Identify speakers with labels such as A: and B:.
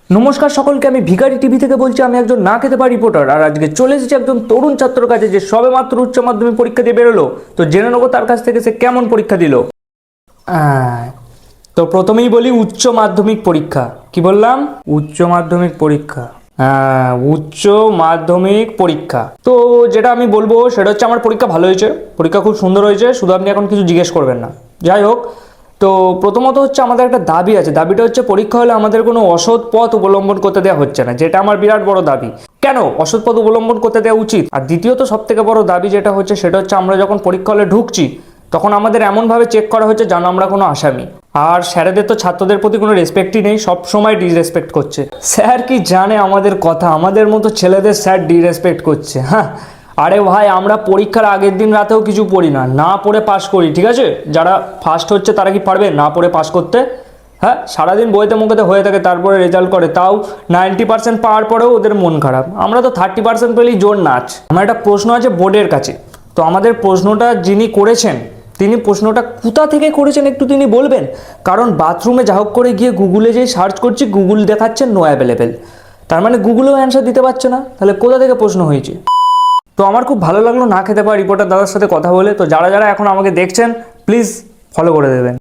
A: নমস্কার সকলকে, আমি ভিখারি টিভি থেকে বলছি। আমি একজন না খেতে পারি রিপোর্টার, আর আজকে চলে এসেছি একজন তরুণ ছাত্রের কাছে যে সবেমাত্র উচ্চ মাধ্যমিক পরীক্ষা দিয়ে বেরোলো। তো জেনে নেবো তার কাছ থেকে সে কেমন পরীক্ষা দিল। তো প্রথমেই বলি উচ্চ মাধ্যমিক পরীক্ষা। কি বললাম? উচ্চ মাধ্যমিক পরীক্ষা। হ্যাঁ, উচ্চ মাধ্যমিক পরীক্ষা। তো যেটা আমি বলবো সেটা হচ্ছে আমার পরীক্ষা ভালো হয়েছে, পরীক্ষা খুব সুন্দর হয়েছে, শুধু আপনি এখন কিছু জিজ্ঞেস করবেন না। যাই হোক, তো প্রথমত হচ্ছে আমাদের একটা দাবি আছে। দাবিটা হচ্ছে পরীক্ষা হলে আমাদের কোনো অসৎ পথ অবলম্বন করতে দেওয়া হচ্ছে না, যেটা আমার বিরাট বড় দাবি। কেন অসৎ পথ অবলম্বন করতে দেওয়া উচিত? আর দ্বিতীয়ত সব থেকে বড় দাবি যেটা হচ্ছে সেটা হচ্ছে আমরা যখন পরীক্ষা হলে ঢুকছি তখন আমাদের এমনভাবে চেক করা হচ্ছে যেন আমরা কোনো আসামি। আর স্যারেদের তো ছাত্রদের প্রতি কোনো রেসপেক্টই নেই, সব সময় ডিসরেসপেক্ট করছে। স্যার কি জানে আমাদের কথা? আমাদের মতো ছেলেদের স্যার ডিসরেসপেক্ট করছে। হ্যাঁ, আরে ভাই, আমরা পরীক্ষার আগের দিন রাতেও কিছু পড়ি না, না পড়ে পাস করি, ঠিক আছে? যারা ফার্স্ট হচ্ছে তারা কি পারবে না পড়ে পাস করতে? হ্যাঁ, সারাদিন বইতে মুখেতে হয়ে থাকে, তারপরে রেজাল্ট করে, তাও 90% পাওয়ার পরেও ওদের মন খারাপ। আমরা তো 30% পেলেই জোর নাচ। আমার একটা প্রশ্ন আছে বোর্ডের কাছে। তো আমাদের প্রশ্নটা যিনি করেছেন তিনি প্রশ্নটা কোথা থেকে করেছেন একটু তিনি বলবেন? কারণ বাথরুমে যা হোক করে গিয়ে গুগলে যেই সার্চ করছি, গুগল দেখাচ্ছে নো অ্যাভেলেবেল। তার মানে গুগলেও অ্যান্সার দিতে পারছে না, তাহলে কোথা থেকে প্রশ্ন হয়েছে? তো আমার খুব ভালো লাগলো না খেতে পাওয়া রিপোর্টার দাদার সাথে কথা বলে। তো যারা যারা এখন আমাকে দেখছেন প্লিজ ফলো করে দেবেন।